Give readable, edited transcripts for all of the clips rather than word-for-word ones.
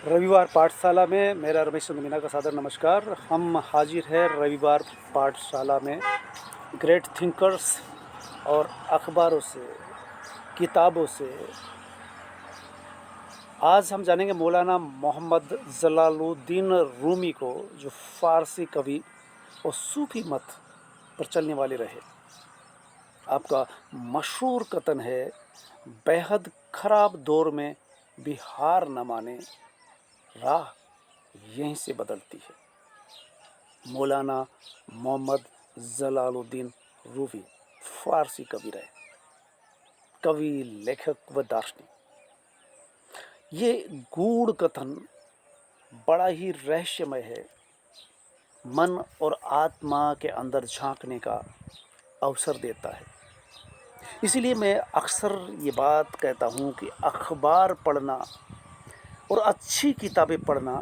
रविवार पाठशाला में मेरा रमेश चंद्र मीना का सादर नमस्कार। हम हाजिर है रविवार पाठशाला में ग्रेट थिंकर्स और अखबारों से, किताबों से। आज हम जानेंगे मौलाना मोहम्मद जलालुद्दीन रूमी को, जो फ़ारसी कवि और सूफ़ी मत पर चलने वाले रहे। आपका मशहूर कथन है, बेहद ख़राब दौर में भी हार न माने, राह यहीं से बदलती है। मौलाना मोहम्मद जलालुद्दीन रूमी फ़ारसी कवि रहे, कवि, लेखक व दार्शनिक। ये गूढ़ कथन बड़ा ही रहस्यमय है, मन और आत्मा के अंदर झांकने का अवसर देता है। इसीलिए मैं अक्सर ये बात कहता हूँ कि अखबार पढ़ना और अच्छी किताबें पढ़ना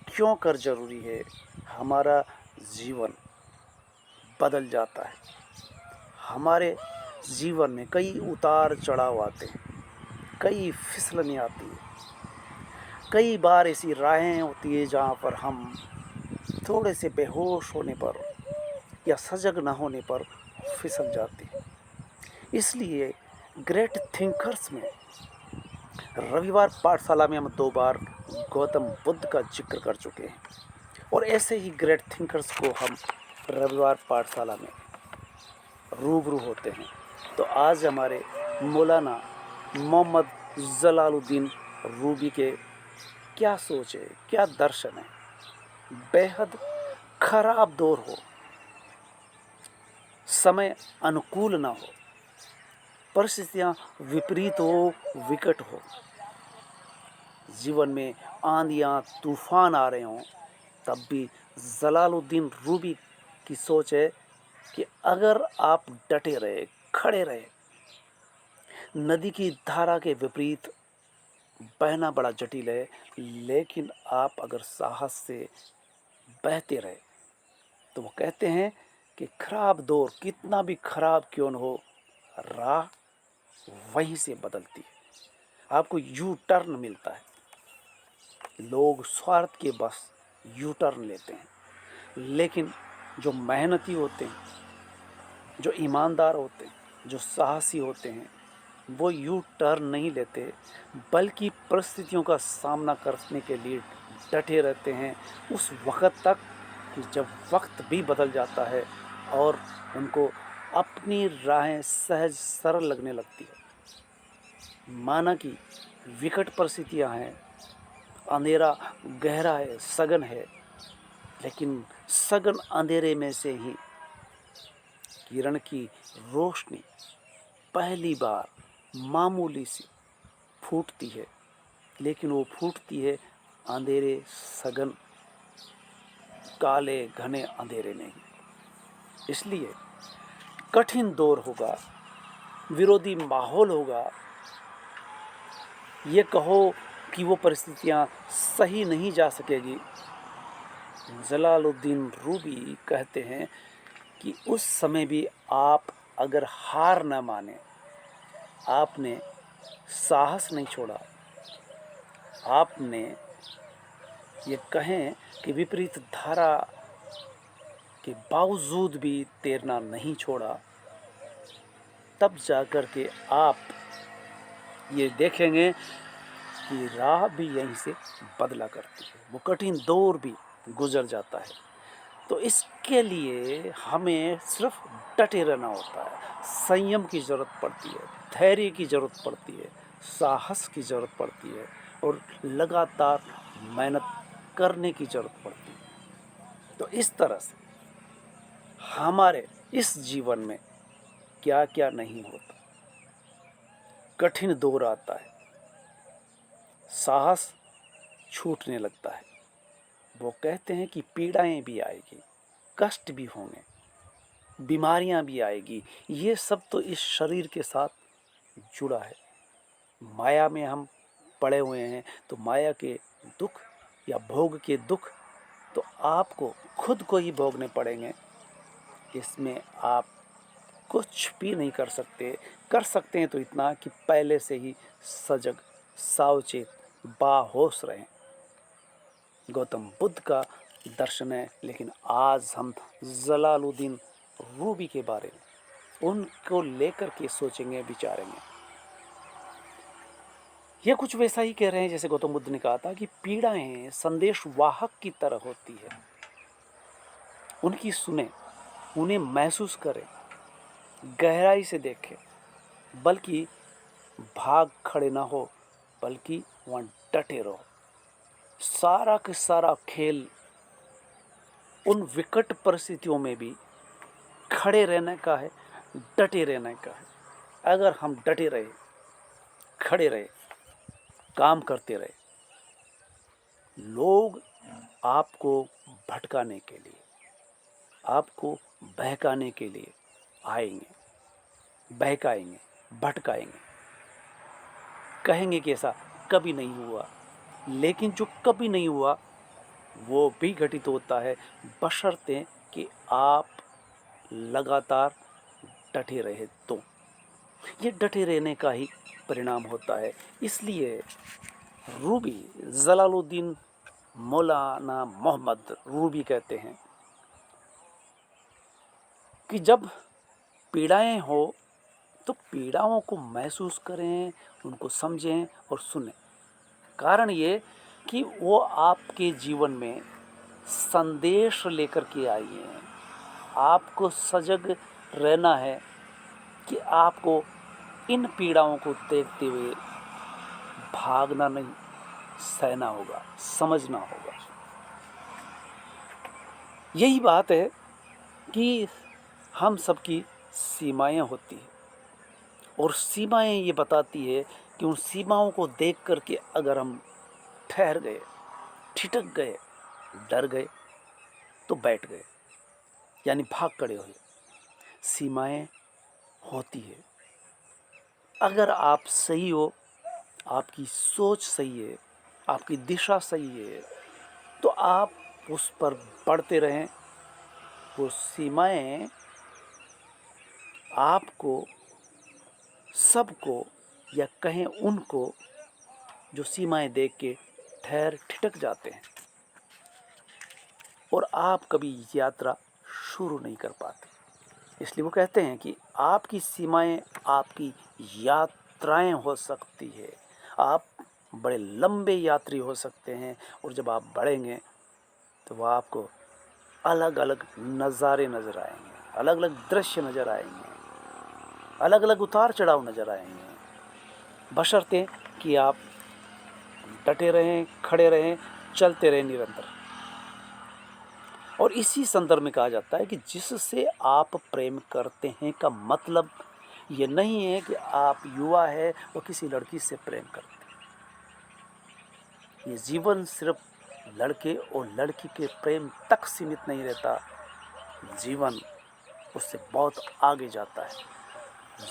क्यों कर ज़रूरी है। हमारा जीवन बदल जाता है। हमारे जीवन में कई उतार चढ़ाव आते हैं, कई फिसलनें आती हैं, कई बार ऐसी राहें होती है जहाँ पर हम थोड़े से बेहोश होने पर या सजग न होने पर फिसल जाते हैं। इसलिए ग्रेट थिंकर्स में रविवार पाठशाला में हम 2 बार गौतम बुद्ध का जिक्र कर चुके हैं, और ऐसे ही ग्रेट थिंकर्स को हम रविवार पाठशाला में रूबरू होते हैं। तो आज हमारे मौलाना मोहम्मद जलालुद्दीन रूमी के क्या सोच है, क्या दर्शन है। बेहद खराब दौर हो, समय अनुकूल ना हो, परिस्थितियाँ विपरीत हो, विकट हो, जीवन में आंधियाँ तूफान आ रहे हों, तब भी जलालुद्दीन रूमी की सोच है कि अगर आप डटे रहे, खड़े रहे, नदी की धारा के विपरीत बहना बड़ा जटिल है, लेकिन आप अगर साहस से बहते रहे, तो वो कहते हैं कि खराब दौर कितना भी खराब क्यों न हो, राह वहीं से बदलती है। आपको यू टर्न मिलता है। लोग स्वार्थ के बस यू टर्न लेते हैं, लेकिन जो मेहनती होते हैं, जो ईमानदार होते हैं, जो साहसी होते हैं, वो यू टर्न नहीं लेते, बल्कि परिस्थितियों का सामना करने के लिए डटे रहते हैं उस वक़्त तक कि जब वक्त भी बदल जाता है और उनको अपनी राहें सहज सरल लगने लगती है। माना कि विकट परिस्थितियां हैं, अंधेरा गहरा है, सघन है, लेकिन सघन अंधेरे में से ही किरण की रोशनी पहली बार मामूली सी फूटती है, लेकिन वो फूटती है अंधेरे, सघन, काले घने अंधेरे में ही। इसलिए कठिन दौर होगा, विरोधी माहौल होगा, ये कहो कि वो परिस्थितियाँ सही नहीं जा सकेगी। जलालुद्दीन रूमी कहते हैं कि उस समय भी आप अगर हार न माने, आपने साहस नहीं छोड़ा, आपने ये कहें कि विपरीत धारा के बावजूद भी तैरना नहीं छोड़ा, तब जाकर के आप ये देखेंगे कि राह भी यहीं से बदला करती है, वो कठिन दौर भी गुजर जाता है। तो इसके लिए हमें सिर्फ डटे रहना होता है, संयम की ज़रूरत पड़ती है, धैर्य की ज़रूरत पड़ती है, साहस की ज़रूरत पड़ती है, और लगातार मेहनत करने की ज़रूरत पड़ती है। तो इस तरह से हमारे इस जीवन में क्या क्या नहीं होता। कठिन दौर आता है, साहस छूटने लगता है, वो कहते हैं कि पीड़ाएं भी आएगी, कष्ट भी होंगे, बीमारियां भी आएगी। ये सब तो इस शरीर के साथ जुड़ा है। माया में हम पड़े हुए हैं, तो माया के दुख या भोग के दुख तो आपको खुद को ही भोगने पड़ेंगे। इसमें आप कुछ भी नहीं कर सकते। कर सकते हैं तो इतना कि पहले से ही सजग, सावचेत, बाहोश रहें। गौतम बुद्ध का दर्शन है, लेकिन आज हम जलालुद्दीन रूमी के बारे में उनको लेकर के सोचेंगे, विचारेंगे। ये कुछ वैसा ही कह रहे हैं जैसे गौतम बुद्ध ने कहा था कि पीड़ाएं संदेश वाहक की तरह होती है, उनकी सुने, उन्हें महसूस करें, गहराई से देखें, बल्कि भाग खड़े ना हो, बल्कि वहाँ डटे रहो। सारा का सारा खेल उन विकट परिस्थितियों में भी खड़े रहने का है, डटे रहने का है। अगर हम डटे रहे, खड़े रहे, काम करते रहे, लोग आपको भटकाने के लिए, आपको बहकाने के लिए आएंगे, बहकाएंगे, भटकाएंगे, कहेंगे कि ऐसा कभी नहीं हुआ। लेकिन जो कभी नहीं हुआ वो भी घटित होता है, बशर्ते कि आप लगातार डटे रहे तो। ये डटे रहने का ही परिणाम होता है। इसलिए रूमी, जलालुद्दीन मौलाना मोहम्मद रूमी कहते हैं कि जब पीड़ाएं हो तो पीड़ाओं को महसूस करें, उनको समझें और सुनें। कारण ये कि वो आपके जीवन में संदेश लेकर के आई हैं। आपको सजग रहना है कि आपको इन पीड़ाओं को देखते हुए भागना नहीं, सहना होगा, समझना होगा। यही बात है कि हम सबकी सीमाएं होती हैं, और सीमाएं ये बताती है कि उन सीमाओं को देख करके अगर हम ठहर गए, ठिठक गए, डर गए, तो बैठ गए, यानी भाग खड़े हुए। सीमाएं होती है। अगर आप सही हो, आपकी सोच सही है, आपकी दिशा सही है, तो आप उस पर बढ़ते रहें। वो सीमाएं आपको, सबको, या कहें उनको जो सीमाएं देख के ठहर ठिठक जाते हैं, और आप कभी यात्रा शुरू नहीं कर पाते। इसलिए वो कहते हैं कि आपकी सीमाएं आपकी यात्राएं हो सकती है। आप बड़े लंबे यात्री हो सकते हैं, और जब आप बढ़ेंगे तो वह आपको अलग अलग नज़ारे नज़र आएंगे, अलग अलग दृश्य नज़र आएंगे, अलग अलग उतार चढ़ाव नज़र आएंगे, बशर्ते कि आप डटे रहें, खड़े रहें, चलते रहें निरंतर। और इसी संदर्भ में कहा जाता है कि जिससे आप प्रेम करते हैं का मतलब ये नहीं है कि आप युवा है और किसी लड़की से प्रेम करते हैं। ये जीवन सिर्फ लड़के और लड़की के प्रेम तक सीमित नहीं रहता, जीवन उससे बहुत आगे जाता है।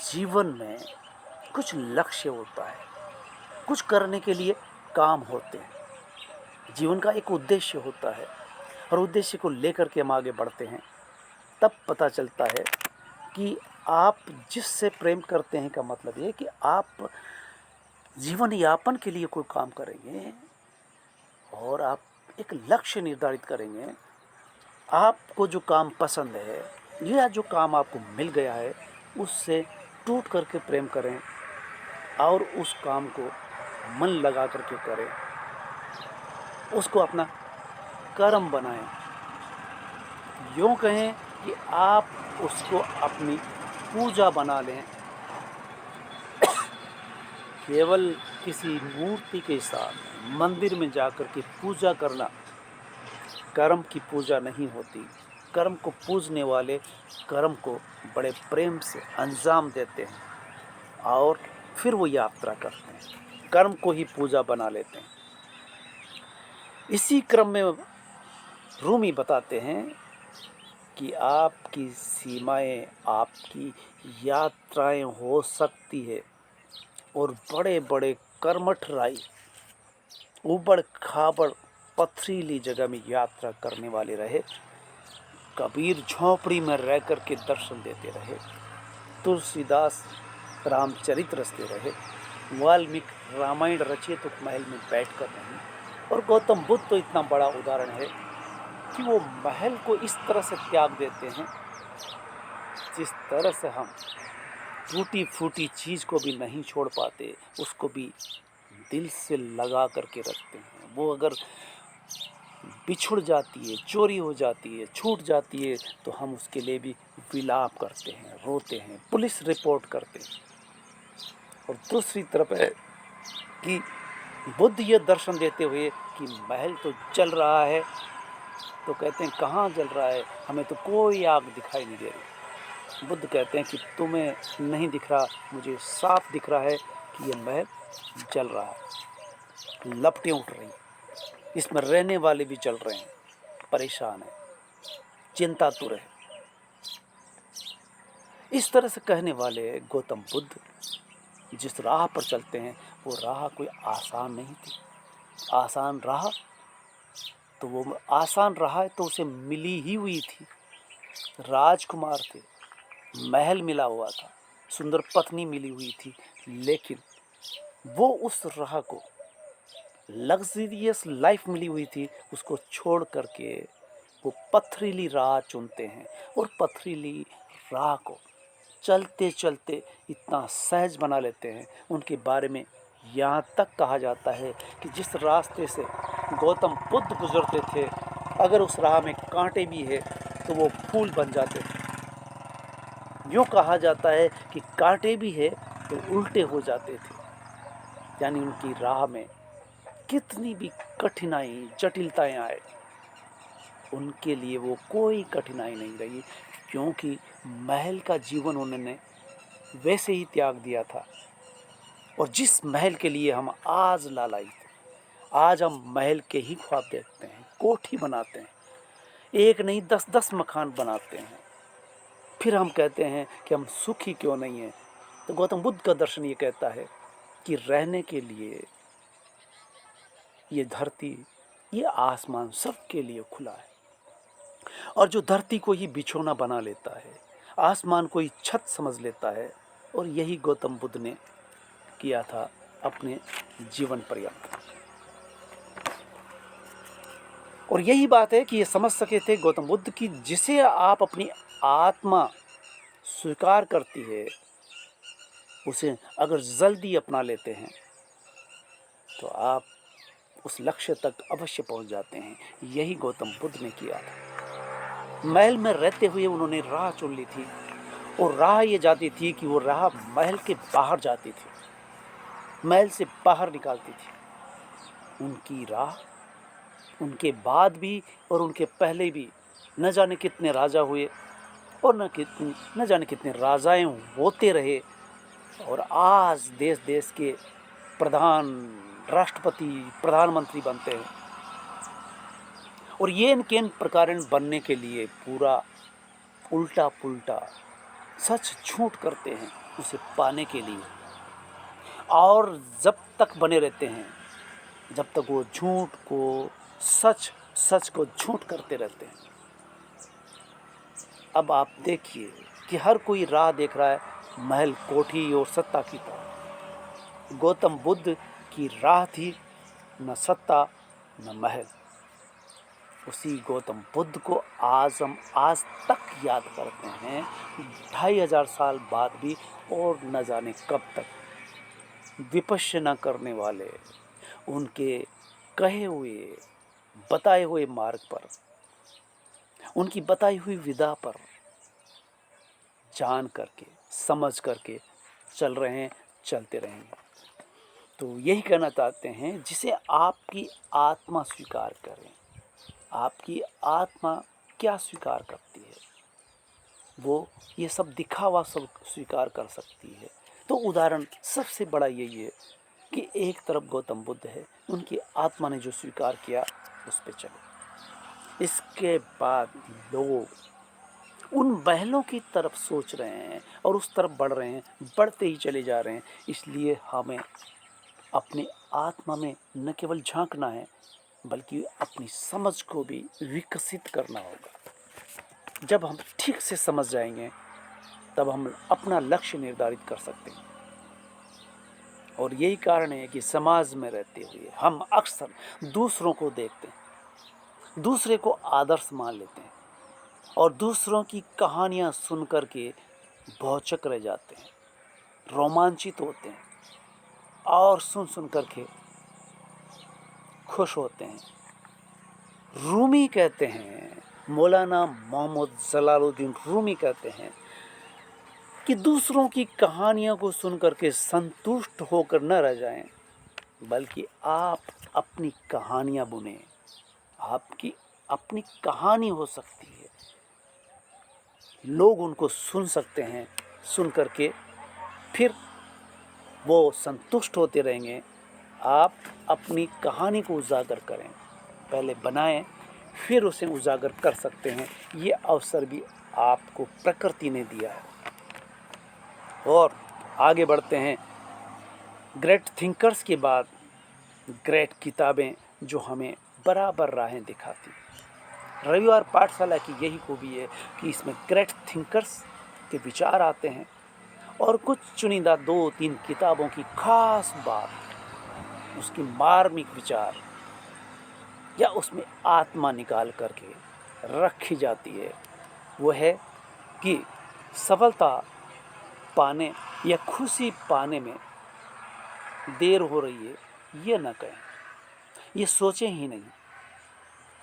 जीवन में कुछ लक्ष्य होता है, कुछ करने के लिए काम होते हैं, जीवन का एक उद्देश्य होता है, और उद्देश्य को लेकर के हम आगे बढ़ते हैं। तब पता चलता है कि आप जिससे प्रेम करते हैं का मतलब ये कि आप जीवन यापन के लिए कोई काम करेंगे, और आप एक लक्ष्य निर्धारित करेंगे। आपको जो काम पसंद है या जो काम आपको मिल गया है, उससे टूट करके प्रेम करें, और उस काम को मन लगा करके करें, उसको अपना कर्म बनाएं। यूँ कहें कि आप उसको अपनी पूजा बना लें। केवल किसी मूर्ति के साथ मंदिर में जाकर के पूजा करना कर्म की पूजा नहीं होती। कर्म को पूजने वाले कर्म को बड़े प्रेम से अंजाम देते हैं, और फिर वो यात्रा करते हैं, कर्म को ही पूजा बना लेते हैं। इसी क्रम में रूमी बताते हैं कि आपकी सीमाएं आपकी यात्राएं हो सकती है, और बड़े बड़े कर्मठराई, उबड़ खाबड़ पथरीली जगह में यात्रा करने वाले रहे। कबीर झोंपड़ी में रह कर के दर्शन देते रहे, तुलसीदास रामचरित रचते रहे, वाल्मीकि रामायण रचे तो महल में बैठ कर नहीं, और गौतम बुद्ध तो इतना बड़ा उदाहरण है कि वो महल को इस तरह से त्याग देते हैं जिस तरह से हम टूटी फूटी चीज़ को भी नहीं छोड़ पाते, उसको भी दिल से लगा करके रखते हैं। वो अगर बिछुड़ जाती है, चोरी हो जाती है, छूट जाती है, तो हम उसके लिए भी विलाप करते हैं, रोते हैं, पुलिस रिपोर्ट करते हैं। और दूसरी तरफ है कि बुद्ध ये दर्शन देते हुए कि महल तो जल रहा है, तो कहते हैं कहाँ जल रहा है, हमें तो कोई आग दिखाई नहीं दे रही। बुद्ध कहते हैं कि तुम्हें नहीं दिख रहा, मुझे साफ दिख रहा है कि ये महल जल रहा है, लपटें उठ रही हैं, इसमें रहने वाले भी जल रहे हैं, परेशान हैं, चिंतातुर है। इस तरह से कहने वाले गौतम बुद्ध जिस राह पर चलते हैं वो राह कोई आसान नहीं थी। आसान राह तो वो आसान राह है तो उसे मिली ही हुई थी। राजकुमार थे, महल मिला हुआ था, सुंदर पत्नी मिली हुई थी, लेकिन वो उस राह को लग्जरियस लाइफ मिली हुई थी, उसको छोड़ करके वो पथरीली राह चुनते हैं। और पथरीली राह को चलते चलते इतना सहज बना लेते हैं। उनके बारे में यहाँ तक कहा जाता है कि जिस रास्ते से गौतम बुद्ध गुजरते थे, अगर उस राह में कांटे भी है तो वो फूल बन जाते थे। यूँ कहा जाता है कि कांटे भी है तो उल्टे हो जाते थे। यानी उनकी राह में कितनी भी कठिनाई जटिलताएं आए, उनके लिए वो कोई कठिनाई नहीं रही, क्योंकि महल का जीवन उन्होंने वैसे ही त्याग दिया था। और जिस महल के लिए हम आज लालायित, आज हम महल के ही ख्वाब देखते हैं, कोठी बनाते हैं, एक नहीं 10-10 मकान बनाते हैं, फिर हम कहते हैं कि हम सुखी क्यों नहीं हैं। तो गौतम बुद्ध का दर्शन ये कहता है कि रहने के लिए ये धरती, ये आसमान सबके लिए खुला है। और जो धरती को ही बिछौना बना लेता है, आसमान को ही छत समझ लेता है, और यही गौतम बुद्ध ने किया था अपने जीवन पर्यंत। और यही बात है कि ये समझ सके थे गौतम बुद्ध कि जिसे आप अपनी आत्मा स्वीकार करती है, उसे अगर जल्दी अपना लेते हैं तो आप उस लक्ष्य तक अवश्य पहुंच जाते हैं। यही गौतम बुद्ध ने किया था। महल में रहते हुए उन्होंने राह चुन ली थी, और राह ये जाती थी कि वो राह महल के बाहर जाती थी, महल से बाहर निकालती थी। उनकी राह उनके बाद भी और उनके पहले भी न जाने कितने राजा हुए, और न जाने कितने राजाएं होते रहे, और आज देश देश के प्रधान, राष्ट्रपति, प्रधानमंत्री बनते हैं। और ये इनके प्रकार बनने के लिए पूरा उल्टा पुल्टा सच झूठ करते हैं उसे पाने के लिए। और जब तक बने रहते हैं, जब तक वो झूठ को सच, सच को झूठ करते रहते हैं। अब आप देखिए कि हर कोई राह देख रहा है महल, कोठी और सत्ता की तरफ। गौतम बुद्ध की राह थी न सत्ता न महल। उसी गौतम बुद्ध को आज हम आज तक याद करते हैं, 2500 साल बाद भी, और न जाने कब तक विपश्यना करने वाले उनके कहे हुए, बताए हुए मार्ग पर, उनकी बताई हुई विधा पर जान करके, समझ करके चल रहे हैं, चलते रहेंगे। तो यही कहना चाहते हैं, जिसे आपकी आत्मा स्वीकार करें। आपकी आत्मा क्या स्वीकार करती है? वो ये सब दिखावा सब स्वीकार कर सकती है। तो उदाहरण सबसे बड़ा यही है कि एक तरफ गौतम बुद्ध है, उनकी आत्मा ने जो स्वीकार किया उस पे चलो। इसके बाद लोग उन महलों की तरफ सोच रहे हैं और उस तरफ बढ़ रहे हैं, बढ़ते ही चले जा रहे हैं। इसलिए हमें अपनी आत्मा में न केवल झांकना है, बल्कि अपनी समझ को भी विकसित करना होगा। जब हम ठीक से समझ जाएंगे, तब हम अपना लक्ष्य निर्धारित कर सकते हैं। और यही कारण है कि समाज में रहते हुए हम अक्सर दूसरों को देखते हैं, दूसरे को आदर्श मान लेते हैं और दूसरों की कहानियाँ सुन कर के भौचक रह जाते हैं, रोमांचित होते हैं और सुन कर के खुश होते हैं। रूमी कहते हैं, मौलाना मोहम्मद जलालुद्दीन रूमी कहते हैं कि दूसरों की कहानियों को सुनकर के संतुष्ट होकर न रह जाएं, बल्कि आप अपनी कहानियाँ बुनें। आपकी अपनी कहानी हो सकती है, लोग उनको सुन सकते हैं, सुन कर के फिर वो संतुष्ट होते रहेंगे। आप अपनी कहानी को उजागर करें, पहले बनाएं, फिर उसे उजागर कर सकते हैं। ये अवसर भी आपको प्रकृति ने दिया है। और आगे बढ़ते हैं। ग्रेट थिंकर्स के बाद ग्रेट किताबें जो हमें बराबर राहें दिखाती। रविवार पाठशाला की यही खूबी है कि इसमें ग्रेट थिंकर्स के विचार आते हैं और कुछ चुनिंदा 2-3 किताबों की खास बात, उसकी मार्मिक विचार या उसमें आत्मा निकाल करके रखी जाती है। वो है कि सफलता पाने या खुशी पाने में देर हो रही है, ये न कहें, ये सोचें ही नहीं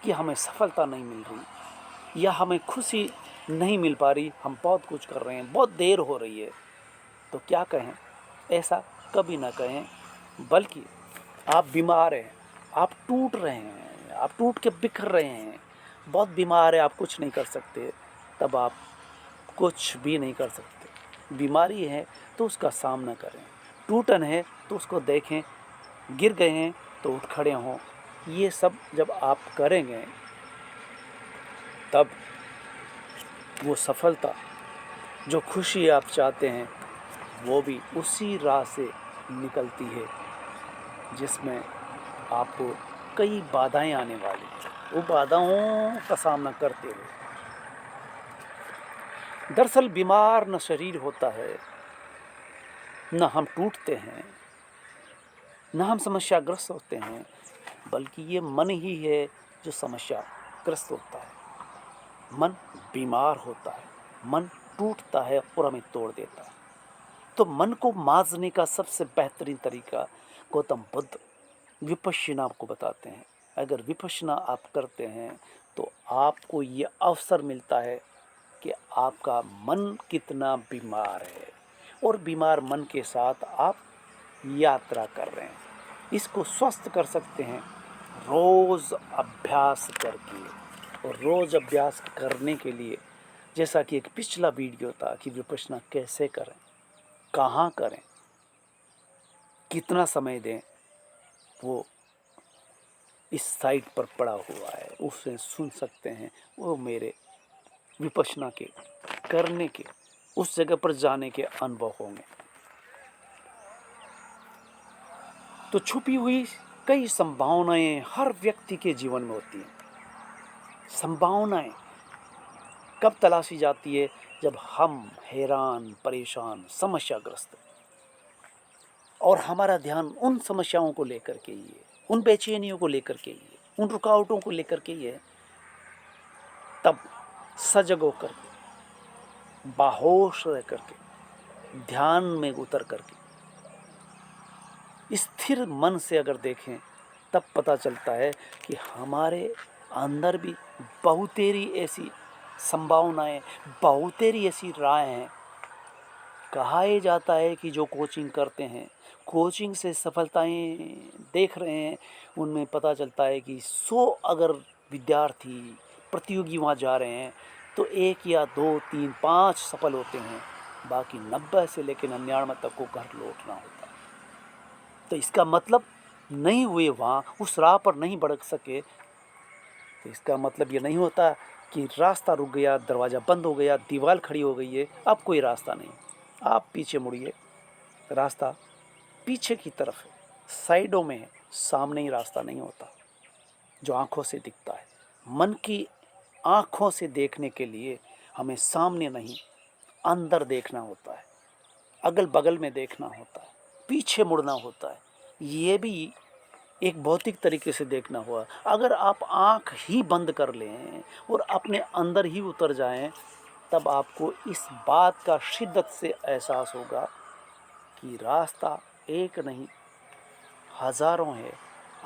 कि हमें सफलता नहीं मिल रही या हमें खुशी नहीं मिल पा रही, हम बहुत कुछ कर रहे हैं, बहुत देर हो रही है, तो क्या कहें, ऐसा कभी ना कहें। बल्कि आप बीमार हैं, आप टूट रहे हैं, आप टूट के बिखर रहे हैं, बहुत बीमार है, आप कुछ नहीं कर सकते, तब आप कुछ भी नहीं कर सकते। बीमारी है तो उसका सामना करें, टूटन है तो उसको देखें, गिर गए हैं तो उठ खड़े हों। ये सब जब आप करेंगे तब वो सफलता, जो खुशी आप चाहते हैं, वो भी उसी राह से निकलती है जिसमें आपको कई बाधाएं आने वाली हैं। वो बाधाओं का सामना करते हुए, दरअसल बीमार न शरीर होता है, न हम टूटते हैं, न हम समस्याग्रस्त होते हैं, बल्कि ये मन ही है जो समस्याग्रस्त होता है। मन बीमार होता है, मन टूटता है और हमें तोड़ देता है। तो मन को मांजने का सबसे बेहतरीन तरीका गौतम बुद्ध विपश्यना आपको बताते हैं। अगर विपश्यना आप करते हैं तो आपको ये अवसर मिलता है कि आपका मन कितना बीमार है और बीमार मन के साथ आप यात्रा कर रहे हैं। इसको स्वस्थ कर सकते हैं रोज़ अभ्यास करके। और रोज़ अभ्यास करने के लिए, जैसा कि एक पिछला वीडियो था कि विपश्यना कैसे करें, कहाँ करें, कितना समय दें, वो इस साइट पर पड़ा हुआ है, उसे सुन सकते हैं। वो मेरे विपश्यना के करने के, उस जगह पर जाने के अनुभव होंगे। तो छुपी हुई कई संभावनाएं हर व्यक्ति के जीवन में होती हैं। संभावनाएं कब तलाशी जाती है? जब हम हैरान, परेशान, समस्याग्रस्त और हमारा ध्यान उन समस्याओं को लेकर के ही है, उन बेचैनियों को लेकर के ही है, उन रुकावटों को लेकर के ही है। तब सजग होकर, बाहोश रह करके, ध्यान में उतर करके, स्थिर मन से अगर देखें, तब पता चलता है कि हमारे अंदर भी बहुतेरी ऐसी संभावनाएं, बहुतेरी ऐसी राहें हैं। कहा यह जाता है कि जो कोचिंग करते हैं, कोचिंग से सफलताएं देख रहे हैं, उनमें पता चलता है कि 100 अगर विद्यार्थी प्रतियोगी वहाँ जा रहे हैं तो 1 या 2, 3, 5 सफल होते हैं, बाकी 90 से लेकर 99 तक को घर लौटना होता है। तो इसका मतलब नहीं हुए वहाँ उस राह पर नहीं बढ़ सके, तो इसका मतलब ये नहीं होता कि रास्ता रुक गया, दरवाज़ा बंद हो गया, दीवार खड़ी हो गई है, अब कोई रास्ता नहीं। आप पीछे मुड़िए, रास्ता पीछे की तरफ है, साइडों में है, सामने ही रास्ता नहीं होता जो आँखों से दिखता है। मन की आँखों से देखने के लिए हमें सामने नहीं, अंदर देखना होता है, अगल बगल में देखना होता है, पीछे मुड़ना होता है। ये भी एक भौतिक तरीके से देखना हुआ। अगर आप आँख ही बंद कर लें और अपने अंदर ही उतर जाएं, तब आपको इस बात का शिद्दत से एहसास होगा कि रास्ता एक नहीं, हज़ारों है।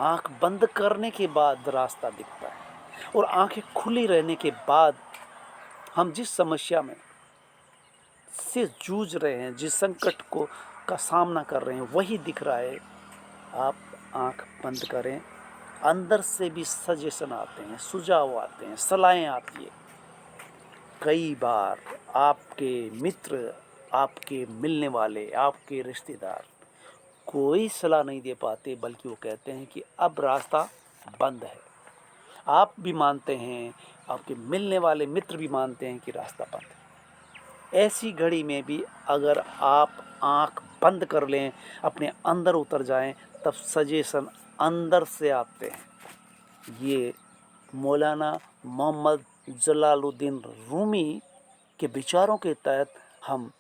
आँख बंद करने के बाद रास्ता दिखता है, और आँखें खुली रहने के बाद हम जिस समस्या में से जूझ रहे हैं, जिस संकट को का सामना कर रहे हैं, वही दिख रहा है। आप आँख बंद करें, अंदर से भी सजेशन आते हैं, सुझाव आते हैं, सलाहें आती है। कई बार आपके मित्र, आपके मिलने वाले, आपके रिश्तेदार कोई सलाह नहीं दे पाते, बल्कि वो कहते हैं कि अब रास्ता बंद है। आप भी मानते हैं, आपके मिलने वाले मित्र भी मानते हैं कि रास्ता बंद है। ऐसी घड़ी में भी अगर आप आँख बंद कर लें, अपने अंदर उतर जाएं, तब सजेशन अंदर से आते हैं। ये मौलाना मोहम्मद जलालुद्दीन रूमी के विचारों के तहत हम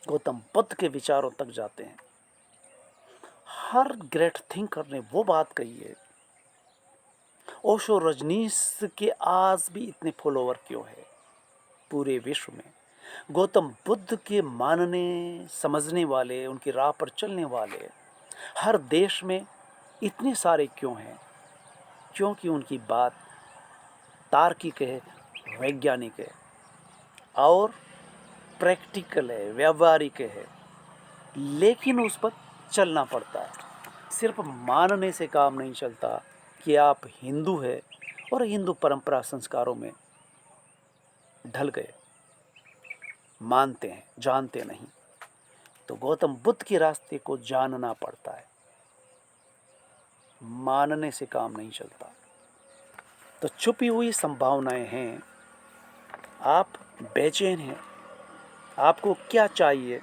गौतम बुद्ध के विचारों तक जाते हैं। हर ग्रेट थिंकर ने वो बात कही है। ओशो रजनीश के आज भी इतने फॉलोवर क्यों है पूरे विश्व में? गौतम बुद्ध के मानने समझने वाले, उनकी राह पर चलने वाले हर देश में इतने सारे क्यों हैं? क्योंकि उनकी बात तार्किक है, वैज्ञानिक है और प्रैक्टिकल है, व्यावहारिक है, लेकिन उस पर चलना पड़ता है। सिर्फ मानने से काम नहीं चलता कि आप हिंदू है और हिंदू परंपरा संस्कारों में ढल गए, मानते हैं, जानते नहीं। तो गौतम बुद्ध के रास्ते को जानना पड़ता है, मानने से काम नहीं चलता। तो छुपी हुई संभावनाएं हैं। आप बेचैन हैं, आपको क्या चाहिए?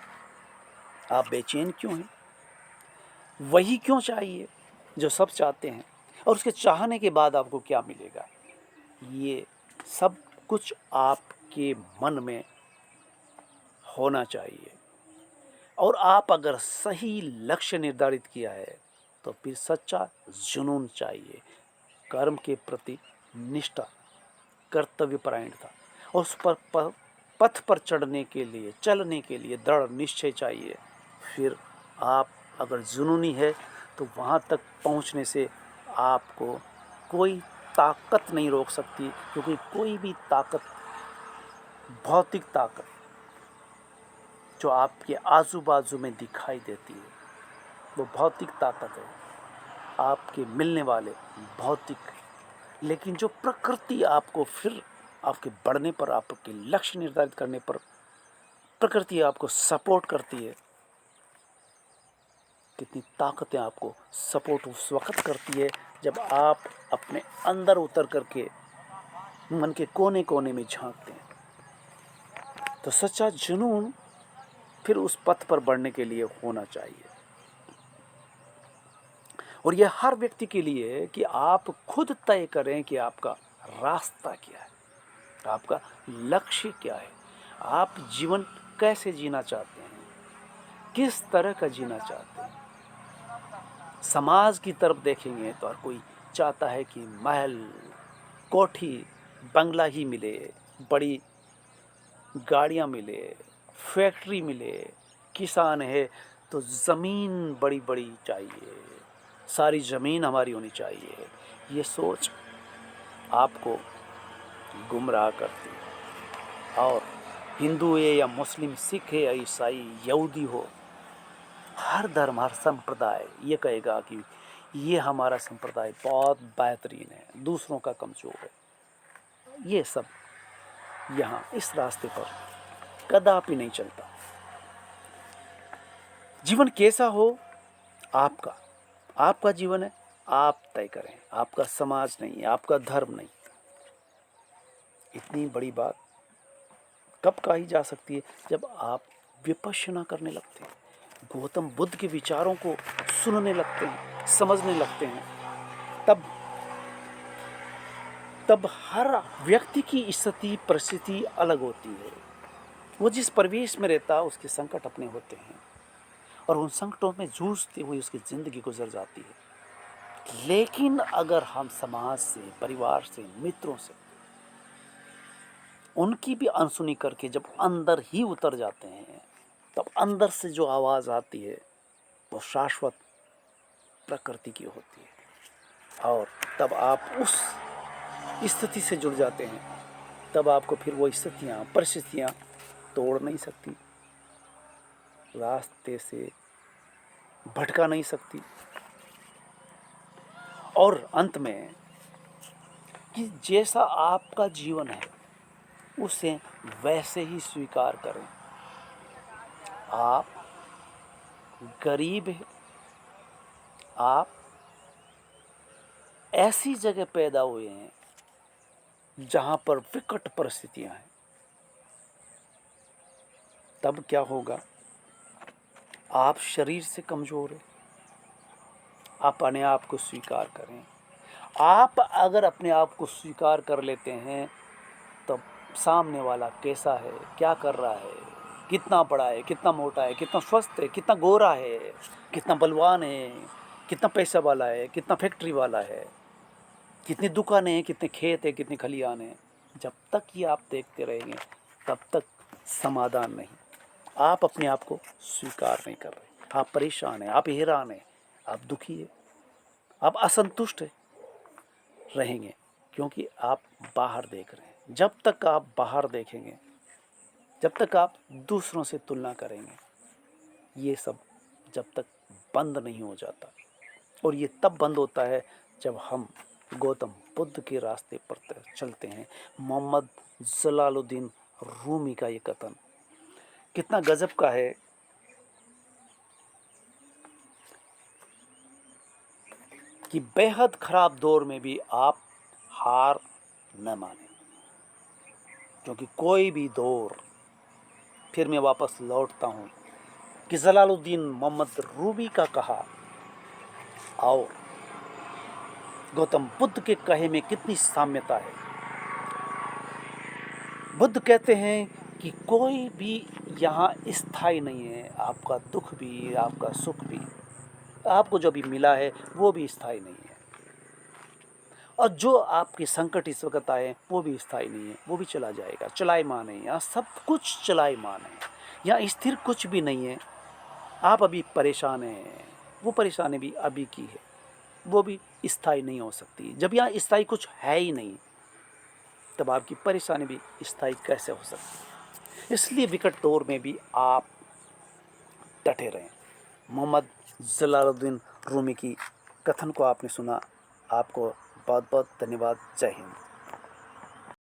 आप बेचैन क्यों हैं? वही क्यों चाहिए जो सब चाहते हैं, और उसके चाहने के बाद आपको क्या मिलेगा? ये सब कुछ आपके मन में होना चाहिए। और आप अगर सही लक्ष्य निर्धारित किया है, तो फिर सच्चा जुनून चाहिए, कर्म के प्रति निष्ठा, कर्तव्यपरायणता, और उस पर पथ पर चढ़ने के लिए, चलने के लिए दृढ़ निश्चय चाहिए। फिर आप अगर जुनूनी है, तो वहाँ तक पहुँचने से आपको कोई ताकत नहीं रोक सकती, क्योंकि कोई भी ताकत, भौतिक ताकत जो आपके आजू बाजू में दिखाई देती है, वो भौतिक ताकत है। आपके मिलने वाले भौतिक, लेकिन जो प्रकृति आपको फिर आपके बढ़ने पर, आपके लक्ष्य निर्धारित करने पर प्रकृति आपको सपोर्ट करती है। कितनी ताकतें आपको सपोर्ट उस वक्त करती है जब आप अपने अंदर उतर करके मन के कोने कोने में झांकते हैं। तो सच्चा जुनून फिर उस पथ पर बढ़ने के लिए होना चाहिए। और यह हर व्यक्ति के लिए है कि आप खुद तय करें कि आपका रास्ता क्या है, आपका लक्ष्य क्या है, आप जीवन कैसे जीना चाहते हैं, किस तरह का जीना चाहते हैं। समाज की तरफ देखेंगे तो हर कोई चाहता है कि महल, कोठी, बंगला ही मिले, बड़ी गाड़ियाँ मिले, फैक्ट्री मिले। किसान है तो ज़मीन बड़ी बड़ी चाहिए, सारी ज़मीन हमारी होनी चाहिए। ये सोच आपको गुमराह करती है। और हिंदू है या मुस्लिम, सिख है या ईसाई, यहूदी हो, हर धर्म, हर संप्रदाय ये कहेगा कि ये हमारा संप्रदाय बहुत बेहतरीन है, दूसरों का कमज़ोर है। ये सब यहाँ इस रास्ते पर कदापि नहीं चलता। जीवन कैसा हो आपका, आपका जीवन है, आप तय करें, आपका समाज नहीं, आपका धर्म नहीं। इतनी बड़ी बात कब कही जा सकती है? जब आप विपश्यना करने लगते हैं, गौतम बुद्ध के विचारों को सुनने लगते हैं, समझने लगते हैं। तब हर व्यक्ति की स्थिति, परिस्थिति अलग होती है। वो जिस परिवेश में रहता है उसके संकट अपने होते हैं, और उन संकटों में जूझते हुए उसकी ज़िंदगी गुजर जाती है। लेकिन अगर हम समाज से, परिवार से, मित्रों से उनकी भी अनसुनी करके जब अंदर ही उतर जाते हैं, तब अंदर से जो आवाज़ आती है वो शाश्वत प्रकृति की होती है, और तब आप उस स्थिति से जुड़ जाते हैं। तब आपको फिर वो स्थितियाँ, परिस्थितियाँ तोड़ नहीं सकती, रास्ते से भटका नहीं सकती। और अंत में कि जैसा आपका जीवन है उसे वैसे ही स्वीकार करें। आप गरीब हैं, आप ऐसी जगह पैदा हुए हैं जहाँ पर विकट परिस्थितियाँ हैं। तब क्या होगा? आप शरीर से कमज़ोर हैं, आप अपने आप को स्वीकार करें। आप अगर अपने आप को स्वीकार कर लेते हैं, तब सामने वाला कैसा है, क्या कर रहा है, कितना बड़ा है, कितना मोटा है, कितना स्वस्थ है, कितना गोरा है, कितना बलवान है, कितना पैसा वाला है, कितना फैक्ट्री वाला है, कितनी दुकानें हैं, कितने खेत हैं, कितनी खलियान हैं, जब तक ये आप देखते रहेंगे तब तक समाधान नहीं। आप अपने आप को स्वीकार नहीं कर रहे, आप परेशान हैं, आप हैरान हैं, आप दुखी हैं, आप असंतुष्ट रहेंगे, क्योंकि आप बाहर देख रहे हैं। जब तक आप बाहर देखेंगे, जब तक आप दूसरों से तुलना करेंगे, ये सब जब तक बंद नहीं हो जाता, और ये तब बंद होता है जब हम गौतम बुद्ध के रास्ते पर चलते हैं। मोहम्मद जलालुद्दीन रूमी का ये कथन कितना गजब का है कि बेहद खराब दौर में भी आप हार न माने, क्योंकि कोई भी दौर, फिर मैं वापस लौटता हूँ कि जलालुद्दीन मोहम्मद रूमी का कहा और गौतम बुद्ध के कहे में कितनी साम्यता है। बुद्ध कहते हैं कि कोई भी यहाँ स्थायी नहीं है, आपका दुख भी, आपका सुख भी, आपको जो भी मिला है वो भी स्थायी नहीं है, और जो आपके संकट इस वक्त आए वो भी स्थायी नहीं है, वो भी चला जाएगा, चलायमान है। यहाँ सब कुछ चलायमान है, यहाँ स्थिर कुछ भी नहीं है। आप अभी परेशान हैं, वो परेशानी भी अभी की है, वो भी स्थायी नहीं हो सकती। जब यहाँ स्थायी कुछ है ही नहीं, तब आपकी परेशानी भी स्थायी कैसे हो सकती है? इसलिए विकट दौर में भी आप डटे रहें। मोहम्मद जलालुद्दीन रूमी की कथन को आपने सुना, आपको बहुत बहुत धन्यवाद। जय हिंद।